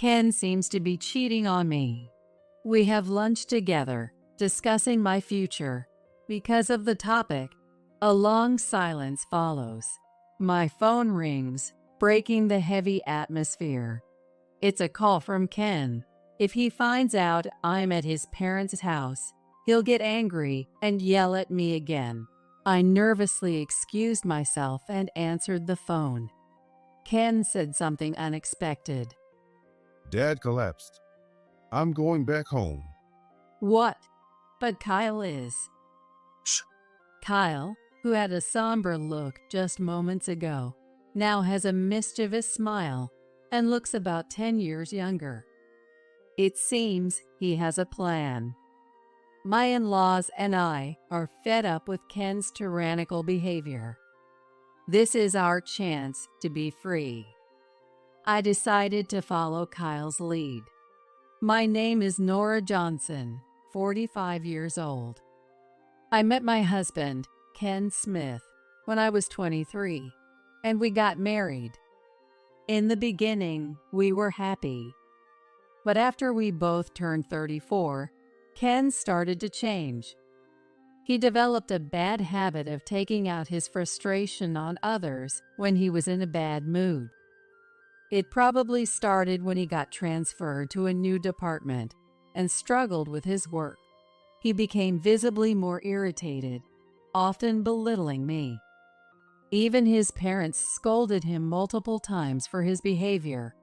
Ken seems to be cheating on me. We have lunch together, discussing my future. Because of the topic, a long silence follows. My phone rings, breaking the heavy atmosphere. It's a call from Ken. If he finds out I'm at his parents' house, he'll get angry and yell at me again. I nervously excused myself and answered the phone. Ken said something unexpected. Dad collapsed. I'm going back home. What? But Kyle is. Shh. Kyle, who had a somber look just moments ago, now has a mischievous smile and looks about 10 years younger. It seems he has a plan. My in-laws and I are fed up with Ken's tyrannical behavior. This is our chance to be free. I decided to follow Kyle's lead. My name is Nora Johnson, 45 years old. I met my husband, Ken Smith, when I was 23, and we got married. In the beginning, we were happy. But after we both turned 34, Ken started to change. He developed a bad habit of taking out his frustration on others when he was in a bad mood. It probably started when he got transferred to a new department and struggled with his work. He became visibly more irritated, often belittling me. Even his parents scolded him multiple times for his behavior,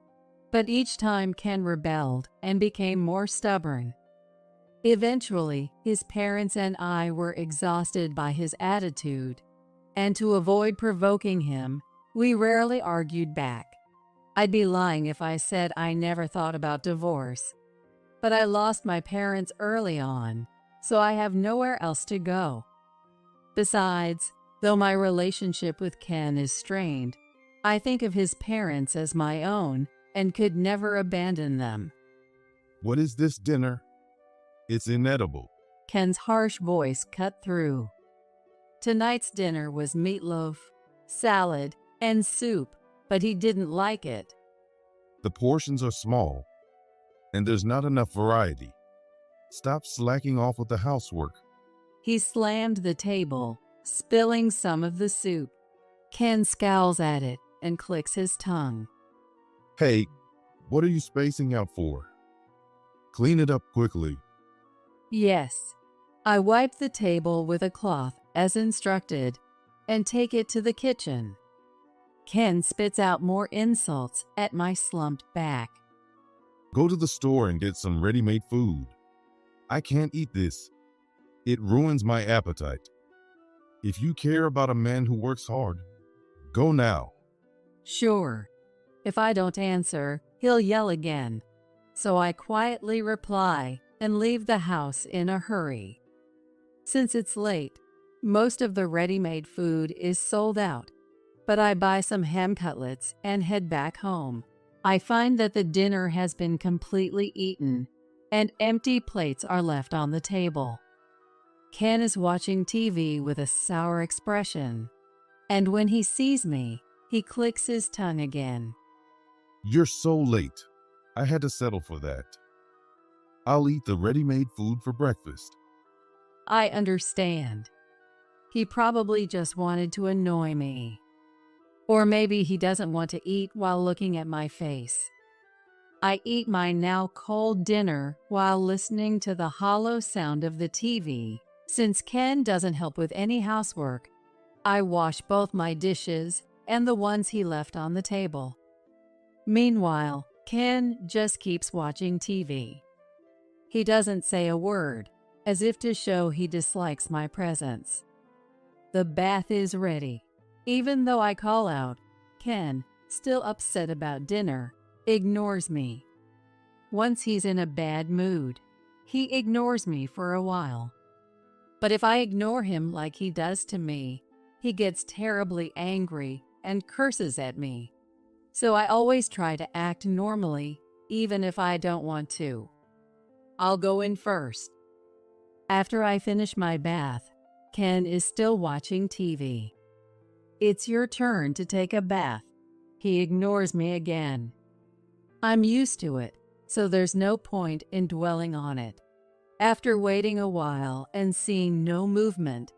but each time Ken rebelled and became more stubborn. Eventually, his parents and I were exhausted by his attitude, and to avoid provoking him, we rarely argued back. I'd be lying if I said I never thought about divorce, but I lost my parents early on, so I have nowhere else to go. Besides, though my relationship with Ken is strained, I think of his parents as my own and could never abandon them. What is this dinner? It's inedible. Ken's harsh voice cut through. Tonight's dinner was meatloaf, salad, and soup, but he didn't like it. The portions are small, and there's not enough variety. Stop slacking off with the housework. He slammed the table, spilling some of the soup. Ken scowls at it and clicks his tongue. Hey, what are you spacing out for? Clean it up quickly. Yes. I wipe the table with a cloth as instructed and take it to the kitchen. Ken spits out more insults at my slumped back. Go to the store and get some ready-made food. I can't eat this. It ruins my appetite. If you care about a man who works hard, go now. Sure. If I don't answer, he'll yell again. So I quietly reply and leave the house in a hurry. Since it's late, most of the ready-made food is sold out, but I buy some ham cutlets and head back home. I find that the dinner has been completely eaten and empty plates are left on the table. Ken is watching TV with a sour expression, and when he sees me, he clicks his tongue again. You're so late. I had to settle for that. I'll eat the ready-made food for breakfast. I understand. He probably just wanted to annoy me. Or maybe he doesn't want to eat while looking at my face. I eat my now cold dinner while listening to the hollow sound of the TV. Since Ken doesn't help with any housework, I wash both my dishes and the ones he left on the table. Meanwhile, Ken just keeps watching TV. He doesn't say a word, as if to show he dislikes my presence. The bath is ready. Even though I call out, Ken, still upset about dinner, ignores me. Once he's in a bad mood, he ignores me for a while. But if I ignore him like he does to me, he gets terribly angry and curses at me. So I always try to act normally, even if I don't want to. I'll go in first. After I finish my bath, Ken is still watching TV. It's your turn to take a bath. He ignores me again. I'm used to it, so there's no point in dwelling on it. After waiting a while and seeing no movement,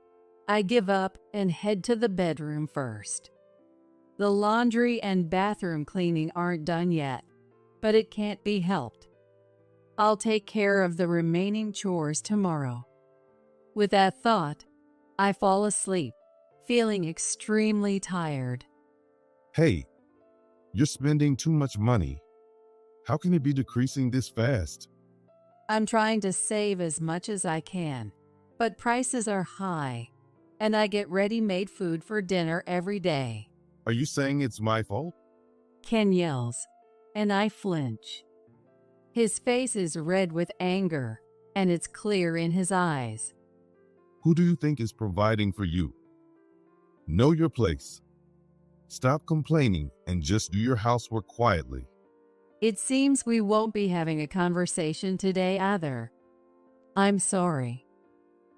I give up and head to the bedroom first. The laundry and bathroom cleaning aren't done yet, but it can't be helped. I'll take care of the remaining chores tomorrow. With that thought, I fall asleep, feeling extremely tired. Hey, you're spending too much money. How can it be decreasing this fast? I'm trying to save as much as I can, but prices are high, and I get ready-made food for dinner every day. Are you saying it's my fault? Ken yells, and I flinch. His face is red with anger, and it's clear in his eyes. Who do you think is providing for you? Know your place. Stop complaining and just do your housework quietly. It seems we won't be having a conversation today either. I'm sorry.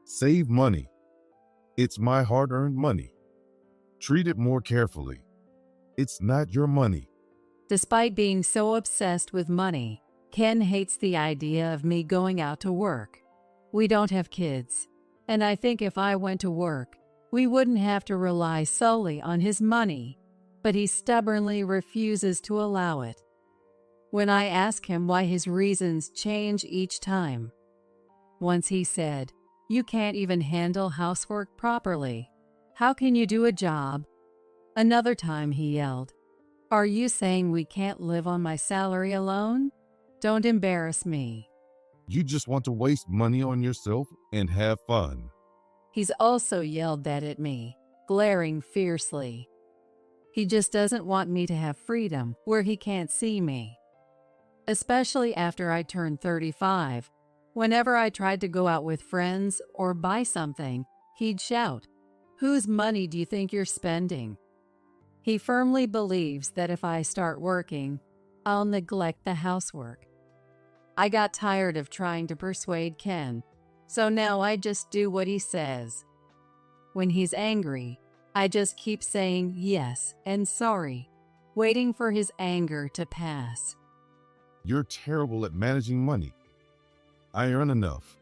Save money. It's my hard-earned money. Treat it more carefully. It's not your money. Despite being so obsessed with money, Ken hates the idea of me going out to work. We don't have kids, and I think if I went to work, we wouldn't have to rely solely on his money, but he stubbornly refuses to allow it. When I ask him why his reasons change each time. Once he said, "You can't even handle housework properly. How can you do a job?" Another time he yelled, "Are you saying we can't live on my salary alone? Don't embarrass me." You just want to waste money on yourself and have fun. He's also yelled that at me, glaring fiercely. He just doesn't want me to have freedom where he can't see me. Especially after I turned 35, whenever I tried to go out with friends or buy something, he'd shout, "Whose money do you think you're spending?" He firmly believes that if I start working, I'll neglect the housework. I got tired of trying to persuade Ken, so now I just do what he says. When he's angry, I just keep saying yes and sorry, waiting for his anger to pass. You're terrible at managing money. I earn enough.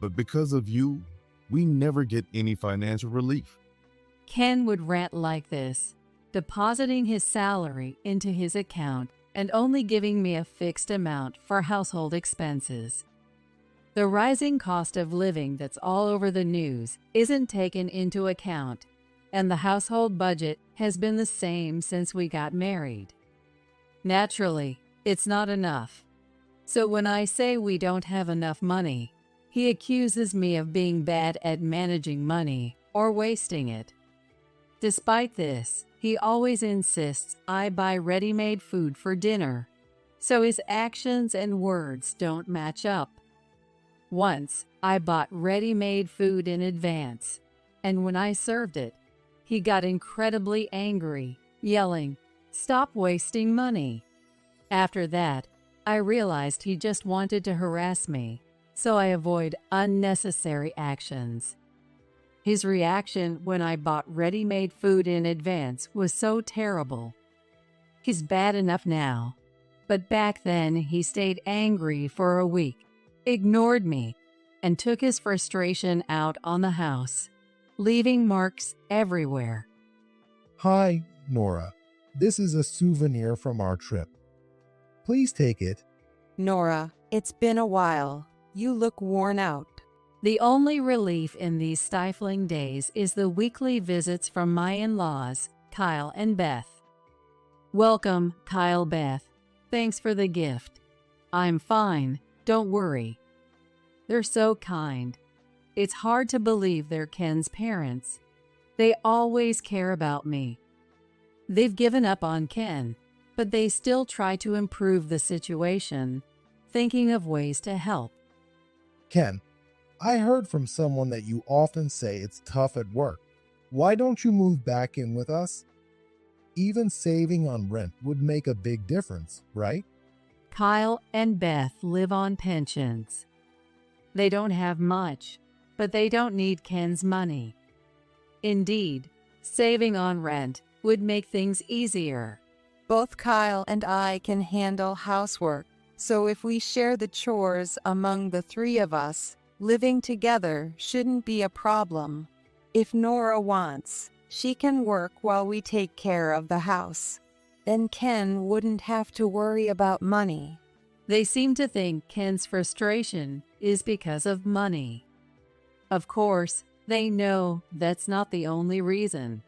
But because of you, we never get any financial relief. Ken would rant like this, depositing his salary into his account and only giving me a fixed amount for household expenses. The rising cost of living that's all over the news isn't taken into account, and the household budget has been the same since we got married. Naturally, it's not enough. So when I say we don't have enough money, he accuses me of being bad at managing money or wasting it. Despite this, he always insists I buy ready-made food for dinner, so his actions and words don't match up. Once, I bought ready-made food in advance, and when I served it, he got incredibly angry, yelling, "Stop wasting money." After that, I realized he just wanted to harass me, so I avoid unnecessary actions. His reaction when I bought ready-made food in advance was so terrible. He's bad enough now, but back then he stayed angry for a week, ignored me, and took his frustration out on the house, leaving marks everywhere. Hi, Nora. This is a souvenir from our trip. Please take it. Nora, it's been a while. You look worn out. The only relief in these stifling days is the weekly visits from my in-laws, Kyle and Beth. Welcome, Kyle, Beth. Thanks for the gift. I'm fine, don't worry. They're so kind. It's hard to believe they're Ken's parents. They always care about me. They've given up on Ken, but they still try to improve the situation, thinking of ways to help. Ken, I heard from someone that you often say it's tough at work. Why don't you move back in with us? Even saving on rent would make a big difference, right? Kyle and Beth live on pensions. They don't have much, but they don't need Ken's money. Indeed, saving on rent would make things easier. Both Kyle and I can handle housework, so if we share the chores among the three of us, living together shouldn't be a problem. If Nora wants, she can work while we take care of the house. Then Ken wouldn't have to worry about money. They seem to think Ken's frustration is because of money. Of course, they know that's not the only reason.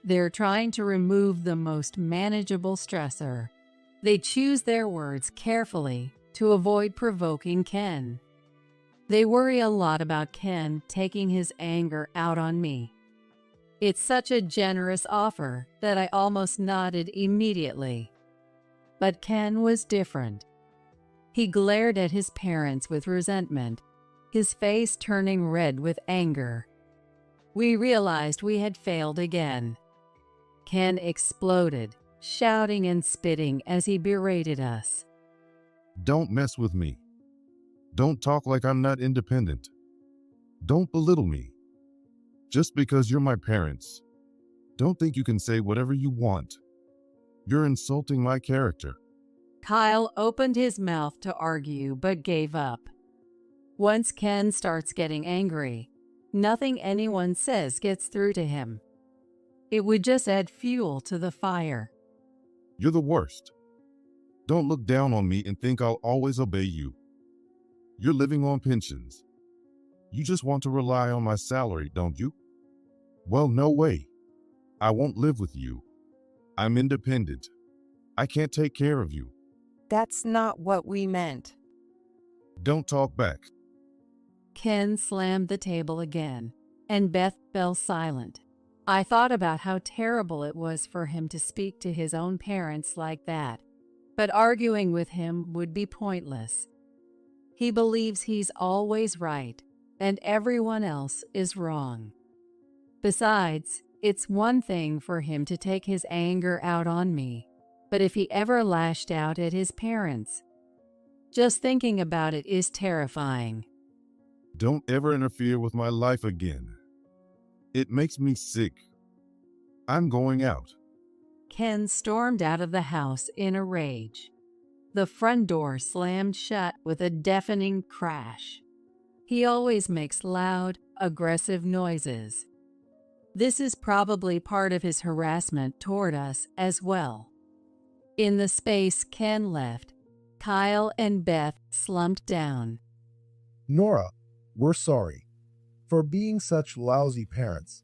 They're trying to remove the most manageable stressor. They choose their words carefully to avoid provoking Ken. They worry a lot about Ken taking his anger out on me. It's such a generous offer that I almost nodded immediately. But Ken was different. He glared at his parents with resentment, his face turning red with anger. We realized we had failed again. Ken exploded, shouting and spitting as he berated us. Don't mess with me. Don't talk like I'm not independent. Don't belittle me. Just because you're my parents, don't think you can say whatever you want. You're insulting my character. Kyle opened his mouth to argue but gave up. Once Ken starts getting angry, nothing anyone says gets through to him. It would just add fuel to the fire. You're the worst. Don't look down on me and think I'll always obey you. You're living on pensions. You just want to rely on my salary, don't you? Well, no way. I won't live with you. I'm independent. I can't take care of you. That's not what we meant. Don't talk back. Ken slammed the table again, and Beth fell silent. I thought about how terrible it was for him to speak to his own parents like that, but arguing with him would be pointless. He believes he's always right, and everyone else is wrong. Besides, it's one thing for him to take his anger out on me, but if he ever lashed out at his parents, just thinking about it is terrifying. Don't ever interfere with my life again. It makes me sick. I'm going out. Ken stormed out of the house in a rage. The front door slammed shut with a deafening crash. He always makes loud, aggressive noises. This is probably part of his harassment toward us as well. In the space Ken left, Kyle and Beth slumped down. Nora, we're sorry for being such lousy parents.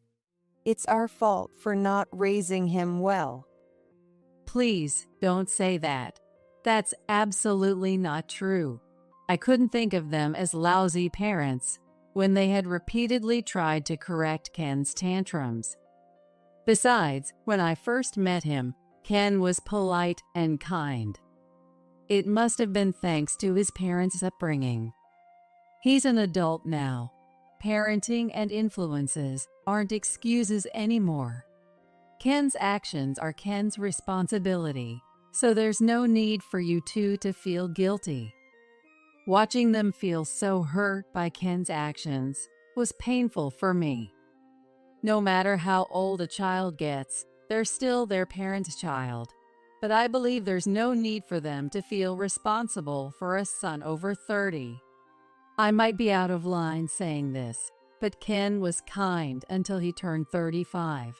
It's our fault for not raising him well. Please don't say that. That's absolutely not true. I couldn't think of them as lousy parents when they had repeatedly tried to correct Ken's tantrums. Besides, when I first met him, Ken was polite and kind. It must have been thanks to his parents' upbringing. He's an adult now. Parenting and influences aren't excuses anymore. Ken's actions are Ken's responsibility, so there's no need for you two to feel guilty. Watching them feel so hurt by Ken's actions was painful for me. No matter how old a child gets, they're still their parent's child. But I believe there's no need for them to feel responsible for a son over 30. I might be out of line saying this, but Ken was kind until he turned 35.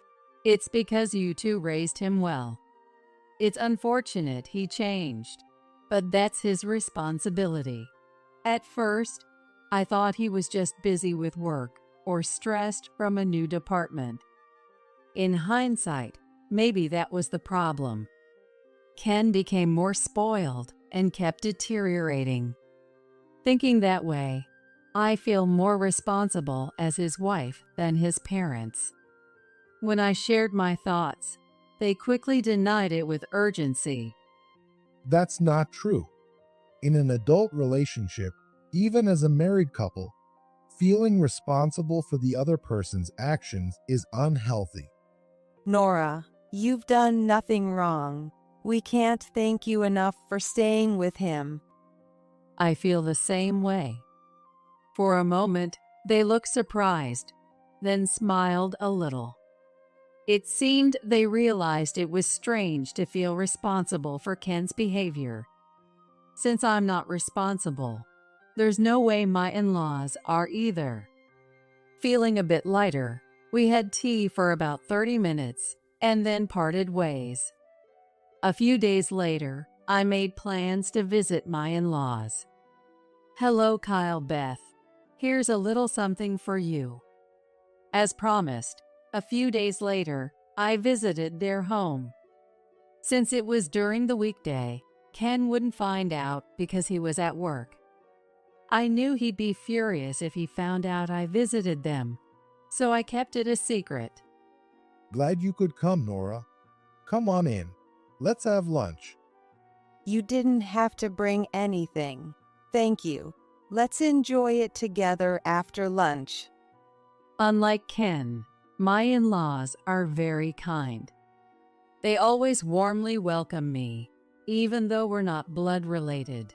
It's because you two raised him well. It's unfortunate he changed, but that's his responsibility. At first, I thought he was just busy with work or stressed from a new department. In hindsight, maybe that was the problem. Ken became more spoiled and kept deteriorating. Thinking that way, I feel more responsible as his wife than his parents. When I shared my thoughts, they quickly denied it with urgency. That's not true. In an adult relationship, even as a married couple, feeling responsible for the other person's actions is unhealthy. Nora, you've done nothing wrong. We can't thank you enough for staying with him. I feel the same way. For a moment, they looked surprised, then smiled a little. It seemed they realized it was strange to feel responsible for Ken's behavior. Since I'm not responsible, there's no way my in-laws are either. Feeling a bit lighter, we had tea for about 30 minutes and then parted ways. A few days later, I made plans to visit my in-laws. "Hello, Kyle, Beth. Here's a little something for you." As promised, a few days later, I visited their home. Since it was during the weekday, Ken wouldn't find out because he was at work. I knew he'd be furious if he found out I visited them, so I kept it a secret. Glad you could come, Nora. Come on in. Let's have lunch. You didn't have to bring anything. Thank you. Let's enjoy it together after lunch. Unlike Ken, my in-laws are very kind. They always warmly welcome me, even though we're not blood related.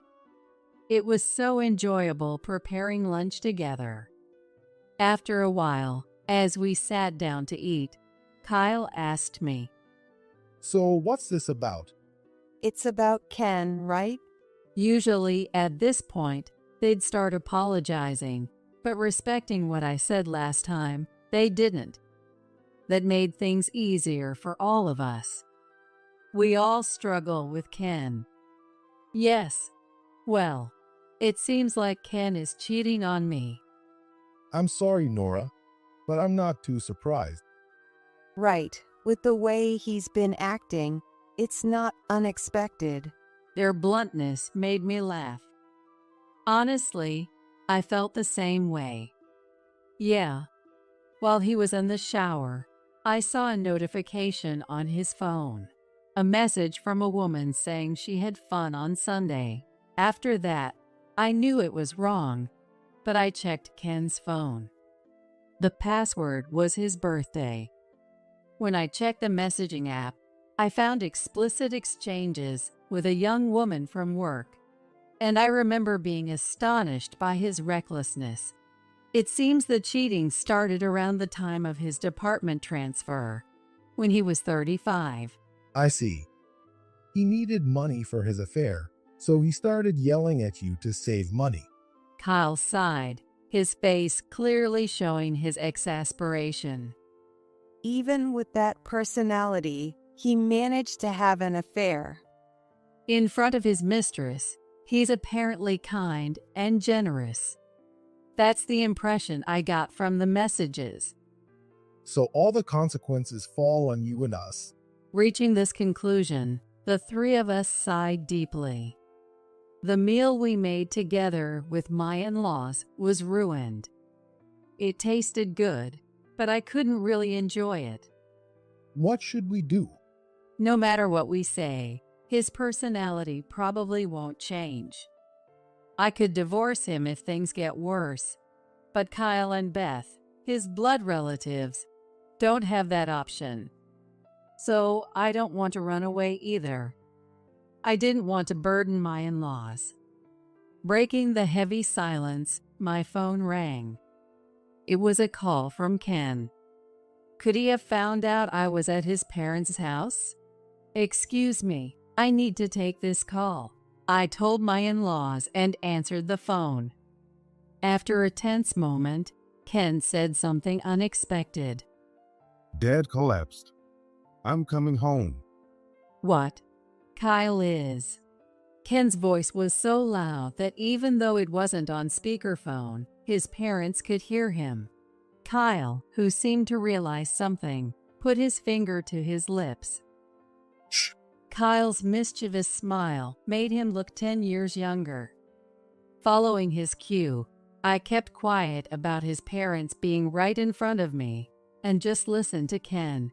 It was so enjoyable preparing lunch together. After a while, as we sat down to eat, Kyle asked me, So, what's this about? It's about Ken, right? Usually at this point, they'd start apologizing, but respecting what I said last time, they didn't. That made things easier for all of us. We all struggle with Ken. Yes. Well, it seems like Ken is cheating on me. I'm sorry, Nora, but I'm not too surprised. Right. With the way he's been acting, it's not unexpected. Their bluntness made me laugh. Honestly, I felt the same way. Yeah. While he was in the shower, I saw a notification on his phone. A message from a woman saying she had fun on Sunday. After that, I knew it was wrong, but I checked Ken's phone. The password was his birthday. When I checked the messaging app, I found explicit exchanges with a young woman from work, and I remember being astonished by his recklessness. It seems the cheating started around the time of his department transfer, when he was 35. I see. He needed money for his affair, so he started yelling at you to save money. Kyle sighed, his face clearly showing his exasperation. Even with that personality, he managed to have an affair. In front of his mistress, he's apparently kind and generous. That's the impression I got from the messages. So all the consequences fall on you and us. Reaching this conclusion, the three of us sighed deeply. The meal we made together with my in-laws was ruined. It tasted good, but I couldn't really enjoy it. What should we do? No matter what we say, his personality probably won't change. I could divorce him if things get worse, but Kyle and Beth, his blood relatives, don't have that option. So I don't want to run away either. I didn't want to burden my in-laws. Breaking the heavy silence, my phone rang. It was a call from Ken. Could he have found out I was at his parents' house? "Excuse me, I need to take this call," I told my in-laws and answered the phone. After a tense moment, Ken said something unexpected. Dad collapsed. I'm coming home. "What?" "Kyle is." Ken's voice was so loud that even though it wasn't on speakerphone, his parents could hear him. Kyle, who seemed to realize something, put his finger to his lips. Shh. Kyle's mischievous smile made him look 10 years younger. Following his cue, I kept quiet about his parents being right in front of me and just listened to Ken.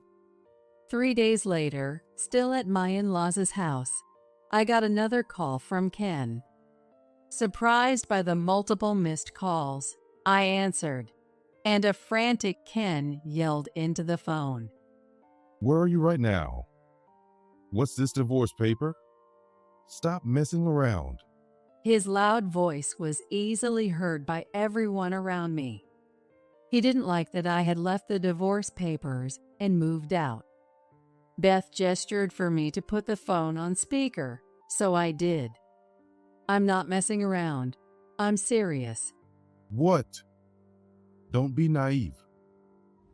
3 days later, still at my in-laws' house, I got another call from Ken. Surprised by the multiple missed calls, I answered, and a frantic Ken yelled into the phone. Where are you right now? What's this divorce paper? Stop messing around. His loud voice was easily heard by everyone around me. He didn't like that I had left the divorce papers and moved out. Beth gestured for me to put the phone on speaker, so I did. I'm not messing around. I'm serious. What? Don't be naive.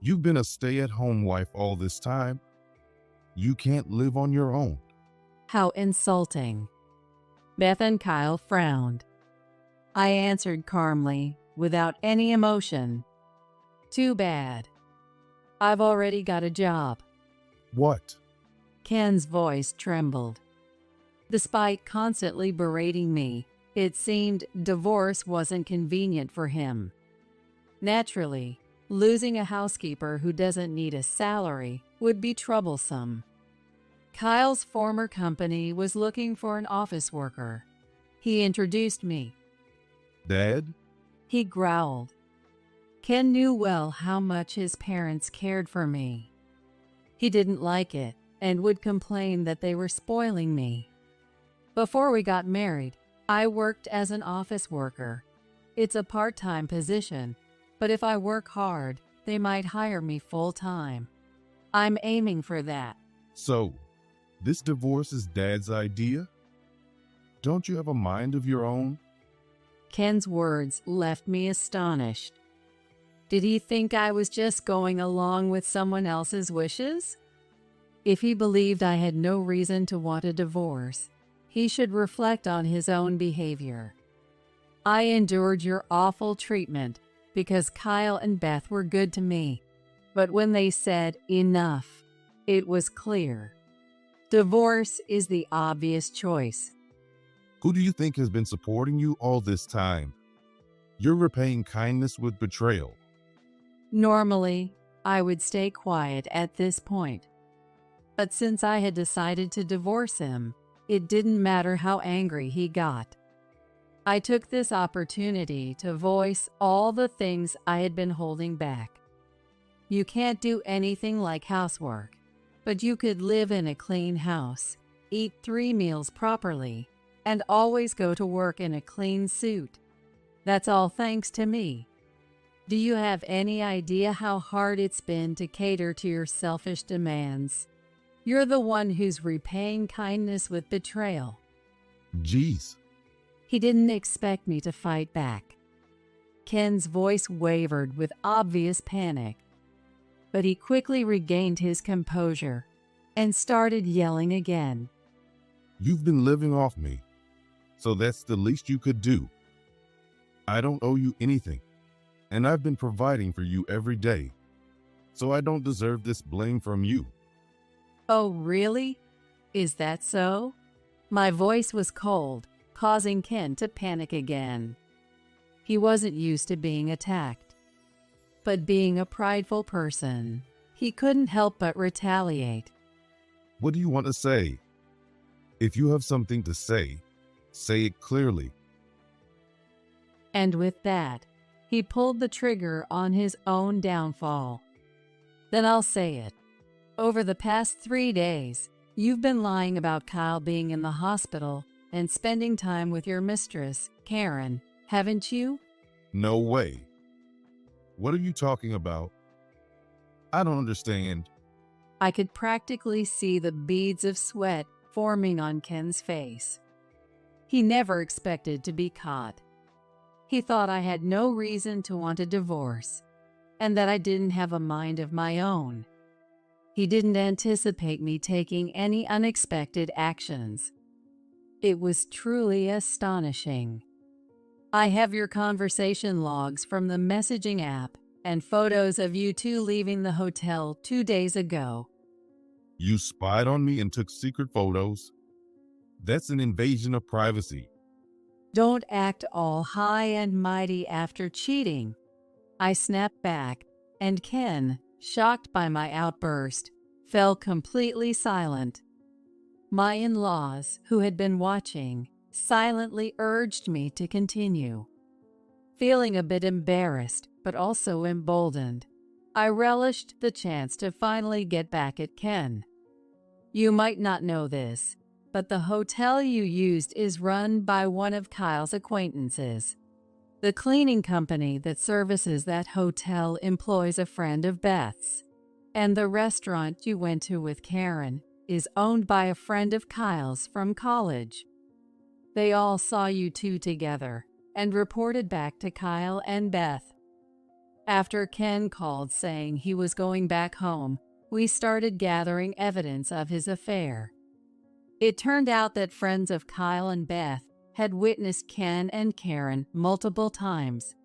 You've been a stay-at-home wife all this time. You can't live on your own. How insulting. Beth and Kyle frowned. I answered calmly, without any emotion. Too bad. I've already got a job. What? Ken's voice trembled. Despite constantly berating me, it seemed divorce wasn't convenient for him. Naturally, losing a housekeeper who doesn't need a salary would be troublesome. Kyle's former company was looking for an office worker. He introduced me. Dad? He growled. Ken knew well how much his parents cared for me. He didn't like it and would complain that they were spoiling me. Before we got married, I worked as an office worker. It's a part-time position, but if I work hard, they might hire me full-time. I'm aiming for that. So, this divorce is Dad's idea? Don't you have a mind of your own? Ken's words left me astonished. Did he think I was just going along with someone else's wishes? If he believed I had no reason to want a divorce, he should reflect on his own behavior. I endured your awful treatment because Kyle and Beth were good to me. But when they said enough, it was clear. Divorce is the obvious choice. Who do you think has been supporting you all this time? You're repaying kindness with betrayal. Normally, I would stay quiet at this point. But since I had decided to divorce him, it didn't matter how angry he got. I took this opportunity to voice all the things I had been holding back. You can't do anything like housework, but you could live in a clean house, eat 3 meals properly, and always go to work in a clean suit. That's all thanks to me. Do you have any idea how hard it's been to cater to your selfish demands? You're the one who's repaying kindness with betrayal. Jeez. He didn't expect me to fight back. Ken's voice wavered with obvious panic, but he quickly regained his composure and started yelling again. You've been living off me, so that's the least you could do. I don't owe you anything, and I've been providing for you every day, so I don't deserve this blame from you. Oh, really? Is that so? My voice was cold, causing Ken to panic again. He wasn't used to being attacked. But being a prideful person, he couldn't help but retaliate. What do you want to say? If you have something to say it clearly. And with that, he pulled the trigger on his own downfall. Then I'll say it. Over the past 3 days, you've been lying about Kyle being in the hospital and spending time with your mistress, Karen, haven't you? No way. What are you talking about? I don't understand. I could practically see the beads of sweat forming on Ken's face. He never expected to be caught. He thought I had no reason to want a divorce, and that I didn't have a mind of my own. He didn't anticipate me taking any unexpected actions. It was truly astonishing. I have your conversation logs from the messaging app and photos of you two leaving the hotel 2 days ago. You spied on me and took secret photos? That's an invasion of privacy. Don't act all high and mighty after cheating. I snapped back, and Ken, shocked by my outburst, fell completely silent. My in-laws, who had been watching, silently urged me to continue. Feeling a bit embarrassed, but also emboldened, I relished the chance to finally get back at Ken. You might not know this, but the hotel you used is run by one of Kyle's acquaintances. The cleaning company that services that hotel employs a friend of Beth's, and the restaurant you went to with Karen is owned by a friend of Kyle's from college. They all saw you two together and reported back to Kyle and Beth. After Ken called saying he was going back home, we started gathering evidence of his affair. It turned out that friends of Kyle and Beth had witnessed Ken and Karen multiple times.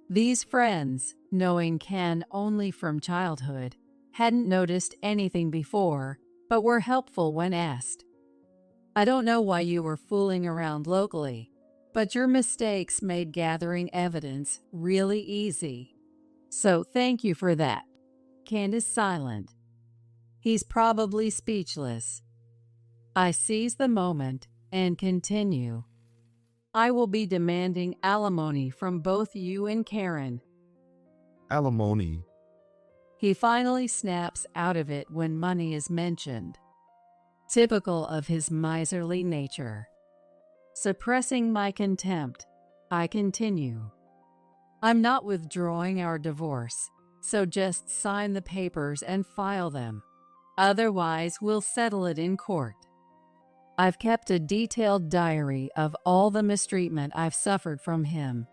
These friends, knowing Ken only from childhood, hadn't noticed anything before, but were helpful when asked. I don't know why you were fooling around locally, but your mistakes made gathering evidence really easy. So thank you for that. Ken is silent. He's probably speechless. I seize the moment and continue. I will be demanding alimony from both you and Karen. Alimony? He finally snaps out of it when money is mentioned. Typical of his miserly nature. Suppressing my contempt, I continue. I'm not withdrawing our divorce, so just sign the papers and file them. Otherwise, we'll settle it in court. I've kept a detailed diary of all the mistreatment I've suffered from him.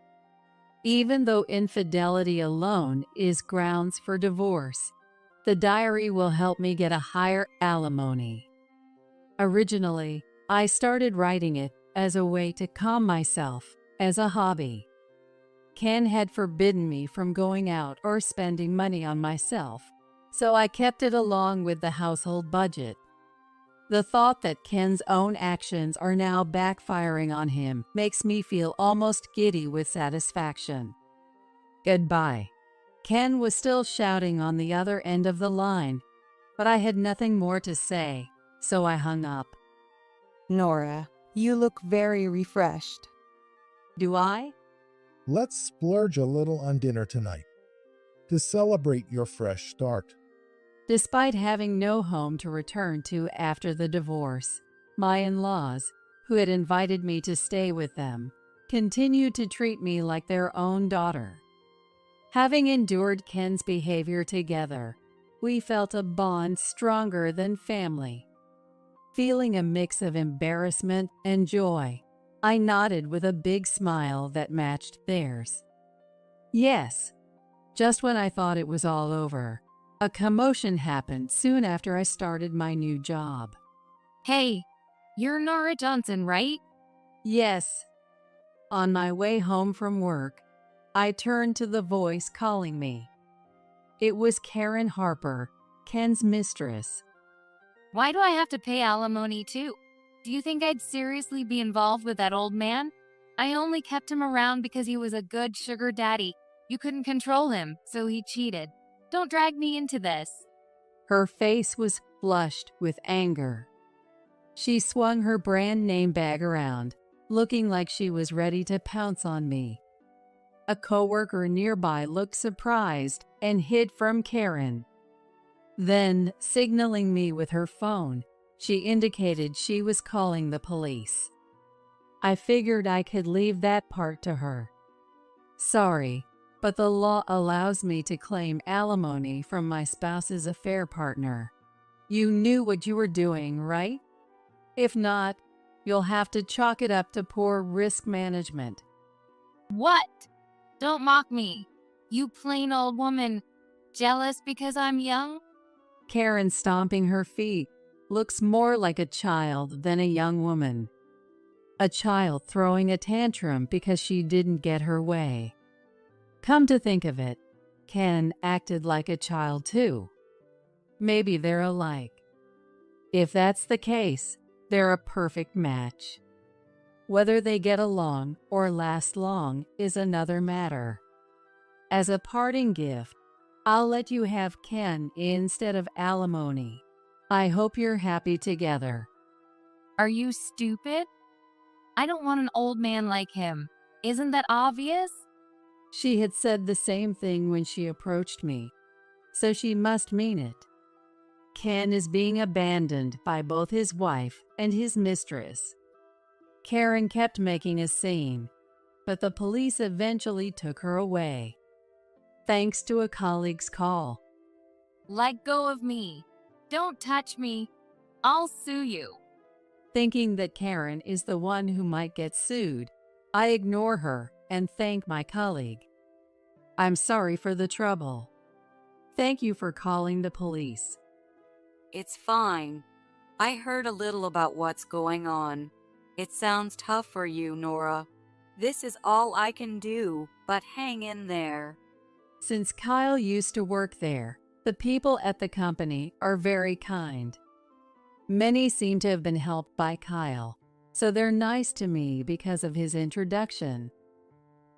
Even though infidelity alone is grounds for divorce, the diary will help me get a higher alimony. Originally, I started writing it as a way to calm myself, as a hobby. Ken had forbidden me from going out or spending money on myself, so I kept it along with the household budget. The thought that Ken's own actions are now backfiring on him makes me feel almost giddy with satisfaction. Goodbye. Ken was still shouting on the other end of the line, but I had nothing more to say, so I hung up. Nora, you look very refreshed. Do I? Let's splurge a little on dinner tonight to celebrate your fresh start. Despite having no home to return to after the divorce, my in-laws, who had invited me to stay with them, continued to treat me like their own daughter. Having endured Ken's behavior together, we felt a bond stronger than family. Feeling a mix of embarrassment and joy, I nodded with a big smile that matched theirs. Yes, just when I thought it was all over, a commotion happened soon after I started my new job. Hey, you're Nora Johnson, right? Yes. On my way home from work, I turned to the voice calling me. It was Karen Harper, Ken's mistress. Why do I have to pay alimony too? Do you think I'd seriously be involved with that old man? I only kept him around because he was a good sugar daddy. You couldn't control him, so he cheated. Don't drag me into this. Her face was flushed with anger. She swung her brand name bag around, looking like she was ready to pounce on me. A coworker nearby looked surprised and hid from Karen. Then, signaling me with her phone, she indicated she was calling the police. I figured I could leave that part to her. Sorry, but the law allows me to claim alimony from my spouse's affair partner. You knew what you were doing, right? If not, you'll have to chalk it up to poor risk management. What? Don't mock me. You plain old woman. Jealous because I'm young? Karen, stomping her feet, looks more like a child than a young woman. A child throwing a tantrum because she didn't get her way. Come to think of it, Ken acted like a child too. Maybe they're alike. If that's the case, they're a perfect match. Whether they get along or last long is another matter. As a parting gift, I'll let you have Ken instead of alimony. I hope you're happy together. Are you stupid? I don't want an old man like him. Isn't that obvious? She had said the same thing when she approached me, so she must mean it. Ken is being abandoned by both his wife and his mistress. Karen kept making a scene, but the police eventually took her away, thanks to a colleague's call. Let go of me. Don't touch me. I'll sue you. Thinking that Karen is the one who might get sued, I ignore her and thank my colleague. I'm sorry for the trouble. Thank you for calling the police. It's fine. I heard a little about what's going on. It sounds tough for you, Nora. This is all I can do, but hang in there. Since Kyle used to work there, the people at the company are very kind. Many seem to have been helped by Kyle, so they're nice to me because of his introduction.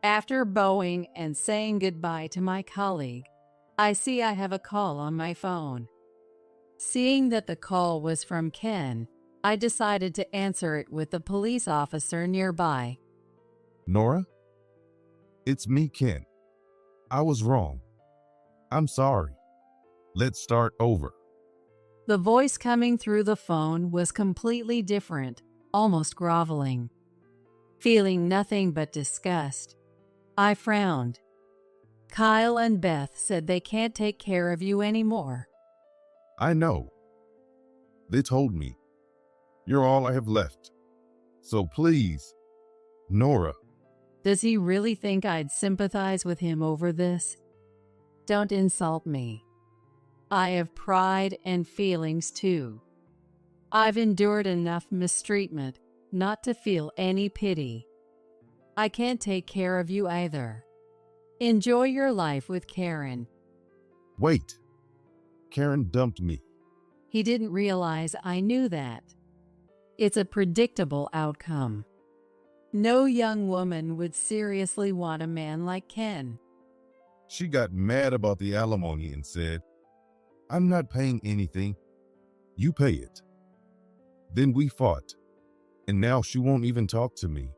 After bowing and saying goodbye to my colleague, I see I have a call on my phone. Seeing that the call was from Ken, I decided to answer it with the police officer nearby. Nora? It's me, Ken. I was wrong. I'm sorry. Let's start over. The voice coming through the phone was completely different, almost groveling. Feeling nothing but disgust, I frowned. Kyle and Beth said they can't take care of you anymore. I know. They told me. You're all I have left. So please, Nora. Does he really think I'd sympathize with him over this? Don't insult me. I have pride and feelings too. I've endured enough mistreatment not to feel any pity. I can't take care of you either. Enjoy your life with Karen. Wait. Karen dumped me. He didn't realize I knew that. It's a predictable outcome. No young woman would seriously want a man like Ken. She got mad about the alimony and said, I'm not paying anything. You pay it. Then we fought, and now she won't even talk to me.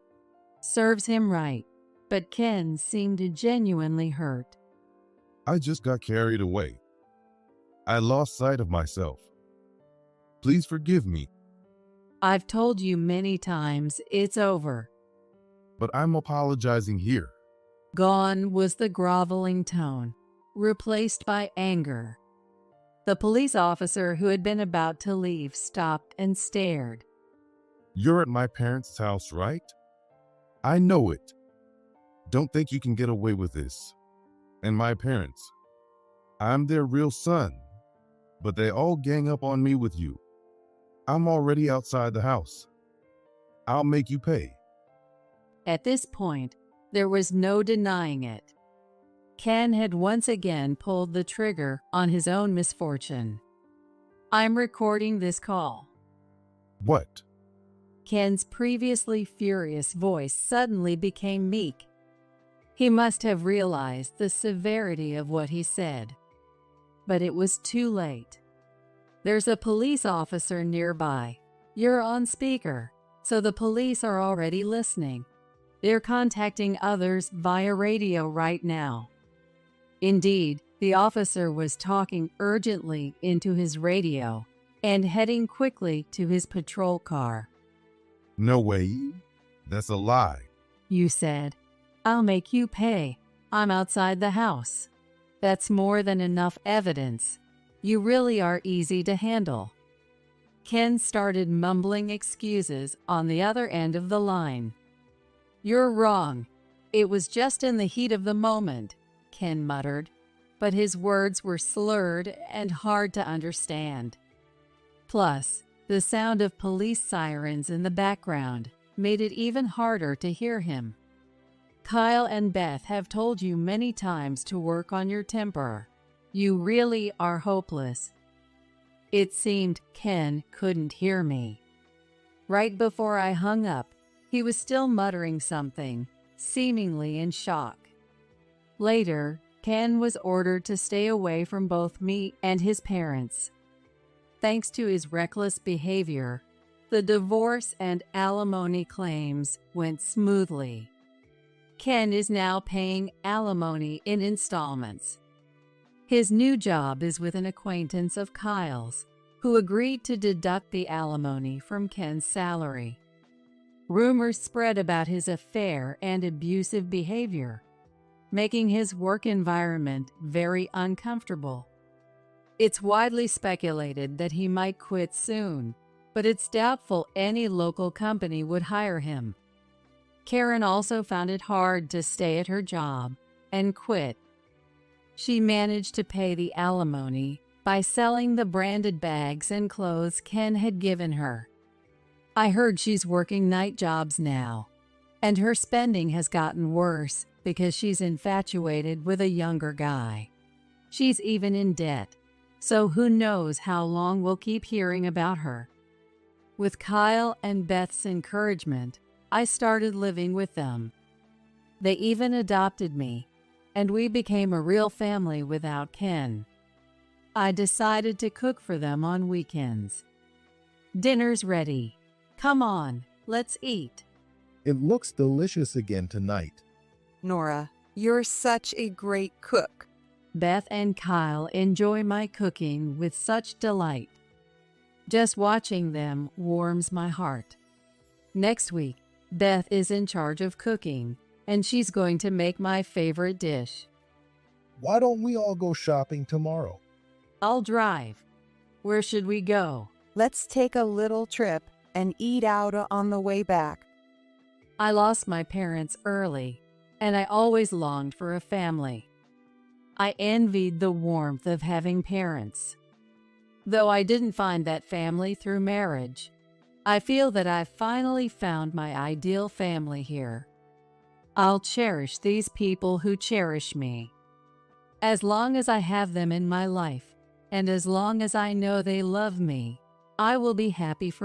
Serves him right, but Ken seemed genuinely hurt. I just got carried away. I lost sight of myself. Please forgive me. I've told you many times it's over. But I'm apologizing here. Gone was the groveling tone, replaced by anger. The police officer who had been about to leave stopped and stared. You're at my parents' house, right? I know it. Don't think you can get away with this. And my parents. I'm their real son, but they all gang up on me with you. I'm already outside the house. I'll make you pay. At this point, there was no denying it. Ken had once again pulled the trigger on his own misfortune. I'm recording this call. What? Ken's previously furious voice suddenly became meek. He must have realized the severity of what he said. But it was too late. There's a police officer nearby. You're on speaker, so the police are already listening. They're contacting others via radio right now. Indeed, the officer was talking urgently into his radio and heading quickly to his patrol car. No way. That's a lie. You said, I'll make you pay. I'm outside the house. That's more than enough evidence. You really are easy to handle. Ken started mumbling excuses on the other end of the line. You're wrong. It was just in the heat of the moment, Ken muttered, but his words were slurred and hard to understand. Plus, the sound of police sirens in the background made it even harder to hear him. Kyle and Beth have told you many times to work on your temper. You really are hopeless. It seemed Ken couldn't hear me. Right before I hung up, he was still muttering something, seemingly in shock. Later, Ken was ordered to stay away from both me and his parents. Thanks to his reckless behavior, the divorce and alimony claims went smoothly. Ken is now paying alimony in installments. His new job is with an acquaintance of Kyle's, who agreed to deduct the alimony from Ken's salary. Rumors spread about his affair and abusive behavior, making his work environment very uncomfortable. It's widely speculated that he might quit soon, but it's doubtful any local company would hire him. Karen also found it hard to stay at her job and quit. She managed to pay the alimony by selling the branded bags and clothes Ken had given her. I heard she's working night jobs now, and her spending has gotten worse because she's infatuated with a younger guy. She's even in debt, so who knows how long we'll keep hearing about her. With Kyle and Beth's encouragement, I started living with them. They even adopted me, and we became a real family without Ken. I decided to cook for them on weekends. Dinner's ready. Come on, let's eat. It looks delicious again tonight. Nora, you're such a great cook. Beth and Kyle enjoy my cooking with such delight. Just watching them warms my heart. Next week, Beth is in charge of cooking, and she's going to make my favorite dish. Why don't we all go shopping tomorrow? I'll drive. Where should we go? Let's take a little trip and eat out on the way back. I lost my parents early, and I always longed for a family. I envied the warmth of having parents. Though I didn't find that family through marriage, I feel that I've finally found my ideal family here. I'll cherish these people who cherish me. As long as I have them in my life, and as long as I know they love me, I will be happy for